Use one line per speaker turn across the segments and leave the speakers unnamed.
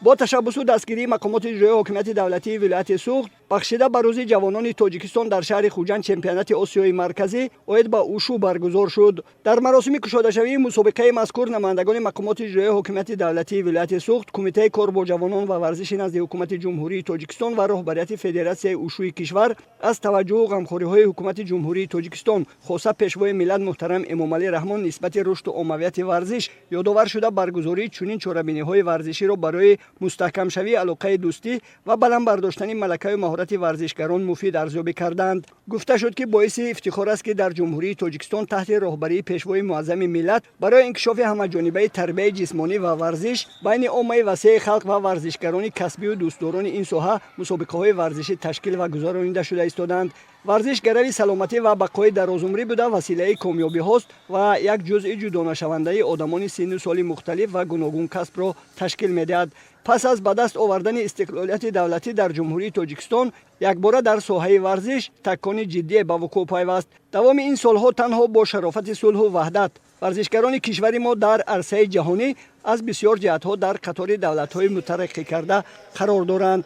با تشبث و دستگیری مقامات اجرایی حکومت دولتی ولایت سوخت بخشیده به روز جوانان تاجیکستان در شهر خوجند چمپیونات آسیای مرکزی اوید با اوشو برگزار شد. در مراسم گشاده شوی مسابقه مذکور نمایندگان مقامات اجرایی حکومت دولتی ولایت سوخت، کمیته کار با جوانان و ورزش نزد حکومت جمهوری تاجیکستان و رهبریت فدراسیون اوشوی کشور از توجه و غمخوری‌های حکومت جمهوری تاجیکستان خاصه پیشوای ملت محترم امامعلی رحمان نسبت رشد و عمومیت ورزش یادآور شده برگزاری چنین چهاربینی‌های ورزشی را برای مستحکم شوی علاقه دوستی و بلند برداشتن ملکه و مهارت ورزشکاران مفید ارزیابی کردند. گفته شد که باعث افتخار است که در جمهوری تاجیکستان تحت رهبری پیشوای معظم ملت برای انکشاف همه‌جانبه تربیت جسمانی و ورزش بین عامه وسیع خلق و ورزشکاران کسبی و دوستداران این ساحه مسابقه‌های ورزشی تشکیل و گزارانیده شده ایستادند. ورزش گروی سلامتی و بقای درازعمری بوده وسیله کامیابی هاست و یک جزء جدا نشونده آدمان سن و سال مختلف و گوناگون کسب را تشکیل می‌دهد. پس از به دست آوردن استقلالیت دولتی در جمهوری تاجیکستان یکباره در ساحه ورزش تکانی جدی به وقوع پیوست. دوام این سالها تنها با شرافت صلح و وحدت ورزشکاران کشور ما در عرصه جهانی از بسیار جهت‌ها در قطار دولت‌های مترقی کرده قرار دارند.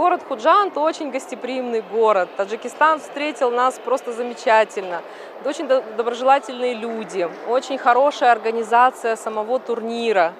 Город Худжанд очень гостеприимный город. Таджикистан встретил нас просто замечательно. Очень доброжелательные люди, очень хорошая организация самого турнира.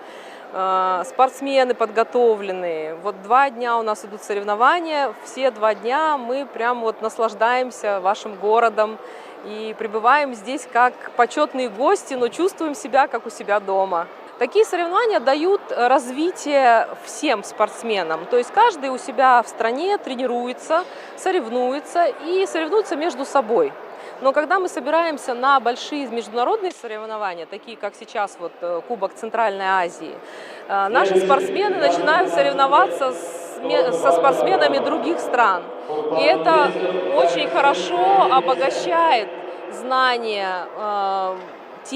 Спортсмены подготовленные. Вот 2 дня у нас идут соревнования. Все 2 дня мы прям вот наслаждаемся вашим городом и пребываем здесь как почетные гости, но чувствуем себя как у себя дома. Такие соревнования дают развитие всем спортсменам. То есть каждый у себя в стране тренируется, соревнуется и соревнуется между собой. Но когда мы собираемся на большие международные соревнования, такие как сейчас вот Кубок Центральной Азии, наши спортсмены начинают соревноваться со спортсменами других стран. И это очень хорошо обогащает знания,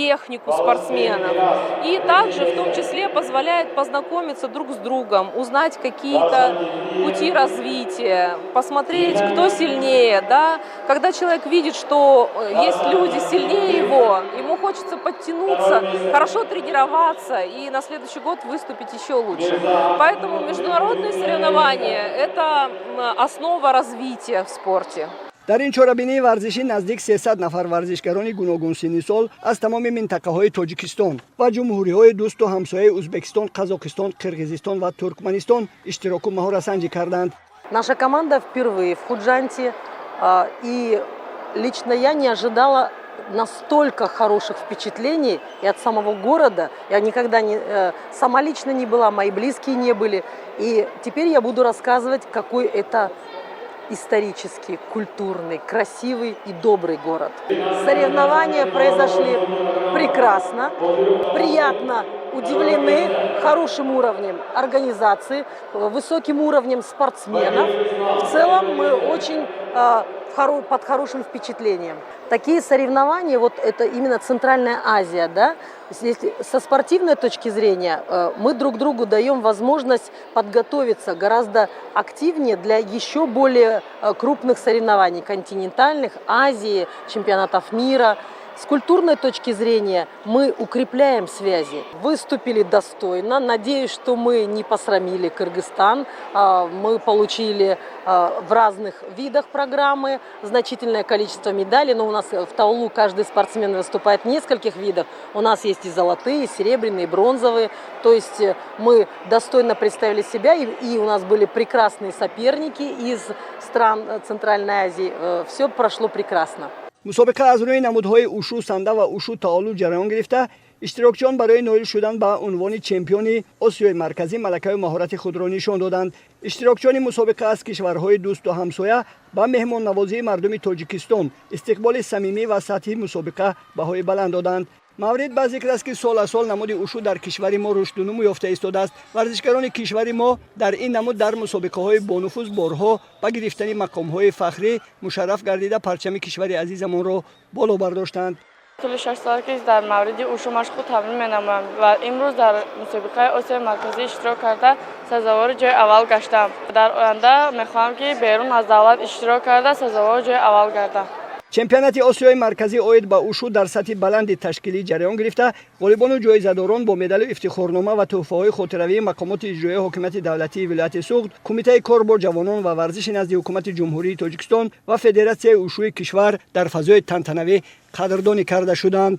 технику спортсменов. И также в том числе позволяет познакомиться друг с другом, узнать какие-то пути развития, посмотреть, кто сильнее. Да? Когда человек видит, что есть люди сильнее его, ему хочется подтянуться, хорошо тренироваться и на следующий год выступить еще лучше. Поэтому международные соревнования – это основа развития в спорте.
در این چهاربینی ورزشی نزدیک 300 نفر ورزشکاران گوناگون سنی سال از تمام منطقه‌های تاجیکستان و جمهوری‌های دوست و همسایه ازبکستان، قزاقستان، قرغیزستان و ترکمنستان اشتراک و مهارت سنجی کردند.
Наша команда впервые в Худжанте, и лично я не ожидала настолько хороших впечатлений и от самого города. Я никогда сама лично не была, мои близкие не были. И теперь я буду рассказывать, какой это исторический, культурный, красивый и добрый город. Соревнования произошли прекрасно, приятно удивлены хорошим уровнем организации, высоким уровнем спортсменов. В целом мы очень под хорошим впечатлением. Такие соревнования, вот это именно Центральная Азия, да? Если со спортивной точки зрения мы друг другу даем возможность подготовиться гораздо активнее для еще более крупных соревнований континентальных, Азии, чемпионатов мира. С культурной точки зрения мы укрепляем связи. Выступили достойно. Надеюсь, что мы не посрамили Кыргызстан. Мы получили в разных видах программы значительное количество медалей. Но у нас в Таулу каждый спортсмен выступает в нескольких видах. У нас есть и золотые, и серебряные, и бронзовые. То есть мы достойно представили себя. И у нас были прекрасные соперники из стран Центральной Азии. Все прошло прекрасно.
مسابقه از روی نمودهای اوشو سنده و اوشو تعالو جریان گرفته اشتراکچیان برای نایل شدن به عنوان چمپیون آسیای مرکزی ملکه و مهارت خود را نشان دادند. اشتراکچیان مسابقه از کشورهای دوست و همسایه با مهمان نوازی مردم تاجیکستان استقبال صمیمی و سطحی مسابقه بهای بلند دادند. مورد به ذکر است که سال از سال نمود اوشو در کشور ما رشد و نمو یافته ایستاده است. ورزشکاران کشور ما در این نمود در مسابقه‌های بانفوذ بارها با گرفتن مقام‌های فخری مشرف گردیده پرچم کشور عزیزمان را بالا برداشتند.
طول 6 سال که در مورد اوشو مشغول تمرین می‌نمایم و امروز در مسابقه آسیای مرکزی اشتراک کرده سزاوار جای اول گشتم. در آینده می‌خواهم که بیرون از دولت اشتراک کرده سزاوار جای اول گردم.
чемпионати осиёи марказӣ оид ба ушу дар сатҳи баланди ташкилӣ ҷараён гирифта, ғолибону ҷоизадорон бо медалу ифтихорнома ва тӯҳфаҳои хотиравии мақомоти иҷроии ҳокимияти давлатии вилояти Суғд, Кумитаи кор бо ҷавонон ва варзиши назди ҳукумати ҷумҳурии Тоҷикистон ва Федератсияи ушӯи кишвар дар фазои тантанавӣ қадрдонӣ карда шуданд.